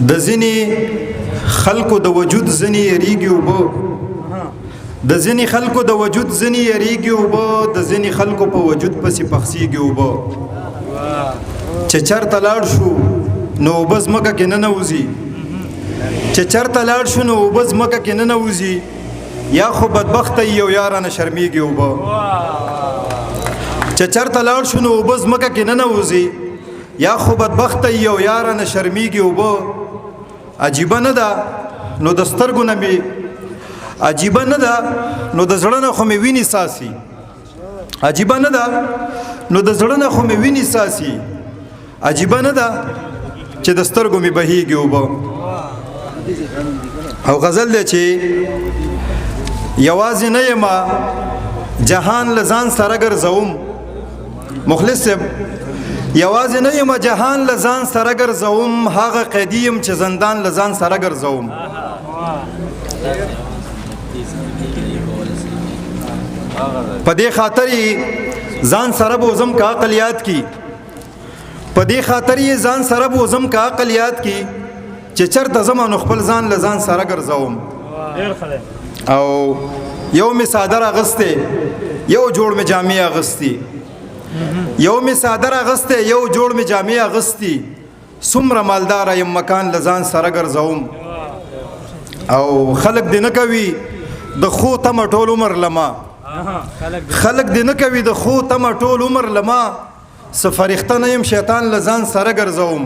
د ځینې خلکو د وجود ځینې یریږي اوبه د ځینې خلکو د وجود ځینې یریږي اوبه د ځینې خلکو په وجود پسې پخسیږي اوبه چې چرته لاړ شو نو اوبه ځمکه کې نه نوځي چې چرته لاړ شو نو اوبه ځمکه کې نه نوځي یا خو بدبخته یو یا رانه شرمیږي اوبه چې چرته لاړ شو نو اوبه ځمکه کې نه نوځي یا خو بدبخته یو یا رانه شرمیږي اوبه عجیبه نه ده نو د سترګو نه مې عجیبه نه ده نو د زړه نه خو مې وینې ساسي عجیبه نه ده نو د زړه نه خو مې وینې ساسي عجیبه نه ده چې د سترګو مې بهیږي اوبه او غزل دی چې یوازې نه یم جهان له ځان سره ګرځوم مخلص صاحب یوازې نه یم جهان له ځان سره ګرځوم هغه قیدي یم چې زندان له ځان سره ګرځوم په دې خاطر ځان سره بوزم کا عقل یاد کی په دې خاطر ځان سره بوزم کا عقل یاد کی چې چرته زمانو خپل ځان له ځان سره ګرځوم او یو می صادر اغسته یو جوړ می جامع اغستی یو می صادر اغسته یو جوړ می جامع اغستی سمره مالدار یم مکان لزان سره ګرځوم او خلق دې نه کوي د خو تم ټول عمر لما خلق دې نه کوي د خو تم ټول عمر لما سفرښت نه يم شیطان لزان سره ګرځوم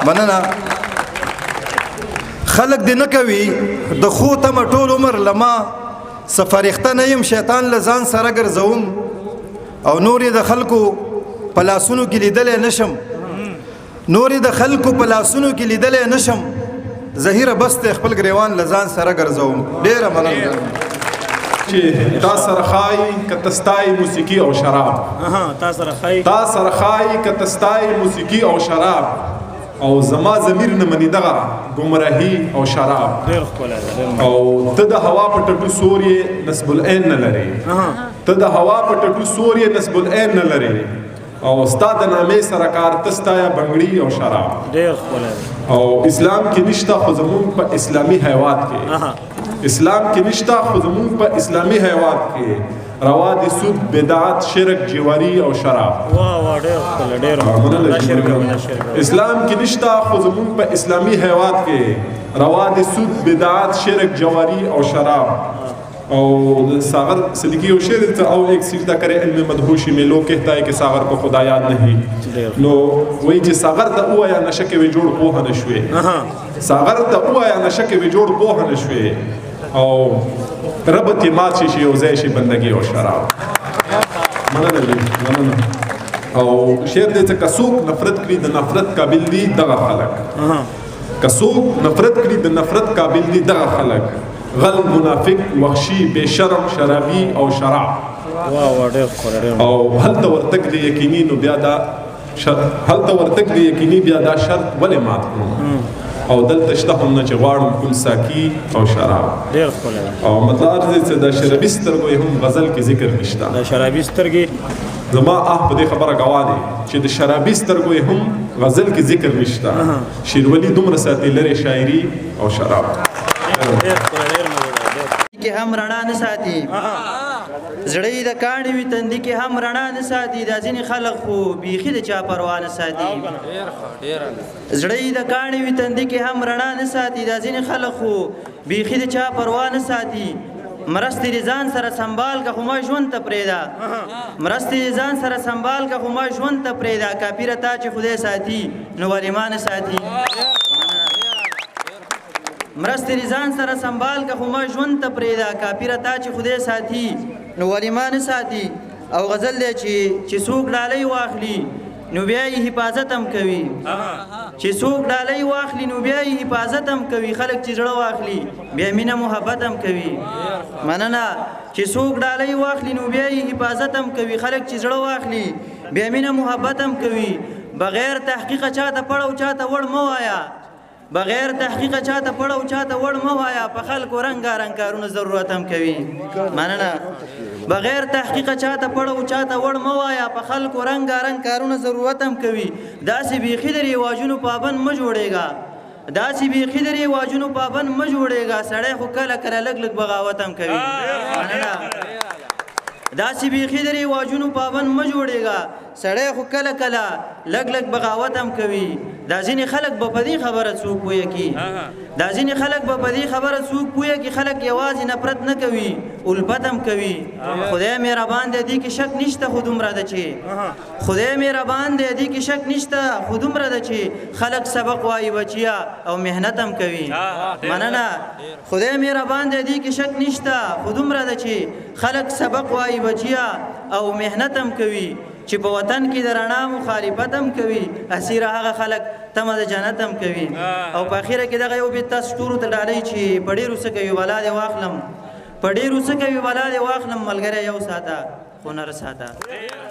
مننه خلق دې نه کوي د خو تم ټول عمر لما سفرښت نه يم شیطان لزان سره ګرځوم او نورې د خلکو په لاسونو کې لیدلې نشم نورې د خلکو په لاسونو کې لیدلې نشم ظهیره بس ته خپل ګریوان لزان سره ګرځوم ډېره مننه چې تا سره خای کتستای موسیقي او شراب تا سره خای کتستای موسیقي او شراب او زما ضمیر نه منی دغه گمراهی او شراب او ته د هوا په ټټو سوري نسب العين نه لري ته د هوا په ټټو سوري نسب العين نه لري او استاد نامې سره کار تستایا بنگړي او شراب او اسلام کې نشته خو زمون په اسلامي حیوات کې اسلام کې نشته خو زمون په اسلامي حیوات کې روا دي سود بدعت شرک جواری او شراب اسلام کې نشته خو زمون په اسلامي حیوات کې روا دي سود بدعت شرک جواری او شراب او सागर सिद्दीकी और शेर और एक सीधा करे इल्म मदहोशी में लोग कहता है कि सागर को खुदा याद नहीं नो वही जी सागर द हुआ या नशे के वे जोड़ पोह नशवे सागर द हुआ या नशे के वे जोड़ पोह नशवे और रब की माची शी और जैशी बंदगी और शराब मनन और शेर देते कसूक नफरत करी द नफरत काबिल दी दगा खलक कसूक नफरत करी द नफरत काबिल दी दगा खलक غل منافق وحشی بشرم شرابی او شراب او هل ته ورتک دی یقیني نو بیا دا هل ته ورتک دی یقیني بیا دا شرط ولې مات او دلته شته هم نه چې غواړم کوم ساکی او شراب او مطلب دې چې دا شرابي سترګو هم غزل کې ذکر نشته دا شرابي سترګې زما په دې خبره غواړي چې د شرابي سترګو هم غزل کې ذکر نشته شیرولی دومره ساتي لري شاعري او شراب کې هم رڼا نه ساتي زړې د کاڼي وي تندې کې هم رڼا نه ساتي دا ځینې خلک خو بیخي د چا پروا نه ساتي زړې د کاڼي وي تندې کې هم رڼا نه ساتي دا ځینې خلک خو بیخي د چا پروا نه ساتي مرستې ځان سره سنبال کا خو ما ژوند ته پرېږده مرستې ځان سره سنبال کا خو ما ژوند ته پرېږده کاپیره تا چې خدای ساتي نو ولې ما نه ساتي مرستې ځان سره سنبال که خو ما ژوند ته پرېږده کاپیره تا چې خدای ساتي نو ولې ما نه ساتي او غزل دی چې څوک ډالۍ واخلي نو بیا یې حفاظت هم کوي چې څوک ډالۍ واخلي نو بیا یې حفاظت هم کوي خلک چې زړه واخلي بیا مینه محبت هم کوي مننه چې څوک ډالۍ واخلي نو بیا یې حفاظت هم کوي خلک چې زړه واخلي بیا مینه محبت هم کوي بغیر تحقیقه چاته پړ او چاته وړ مه وایه بغیر تحقیق چاته پړو چاته وړ مه وایا په خلکو رنګارنګ کارونه ضرورت هم کوي مننه بغیر تحقیق چاته پړو چاته وړ مه وایه په خلکو رنګارنګ کارونه ضرورت هم کوي داسې بیخي د رواجونو پابند مه جوړېږه داسې بیخي د رواجونو پابند مه جوړېږه سړی خو کله کله لږ لږ بغاوت هم کوي داسې بیخي د رواجونو پابند مه جوړېږه سړی خو کله کله لږ لږ بغاوت هم کوي دا ځینې خلک به په دې خبره څوک پوهه کي دا ځینې خلک به په دې خبره څوک پوهه کي خلک یوازې نفرت نه کوي الفت هم کوي خدای مهربان دی دې کې شک نشته خو دومره ده چې خدای مهربان دی دې کې شک نشته خو دومره ده چې خلک سبق وایي بچیا او محنت هم کوي مننه خدای مهربان دی دې کې شک نشته خو دومره ده چې خلک سبق وایي بچیا او محنت هم کوي چې په وطن کې د رڼا مخالفت هم کوي اسیره هغه خلک تمه د جنت هم کوي او په اخره کې دغه یو بیت تاسو ټولو ته ډالۍ چې په ډېرو څه کوي ولا دې واخلم په ډېرو څه کوي ولا دې واخلم ملګری یو ساته خو نه رساته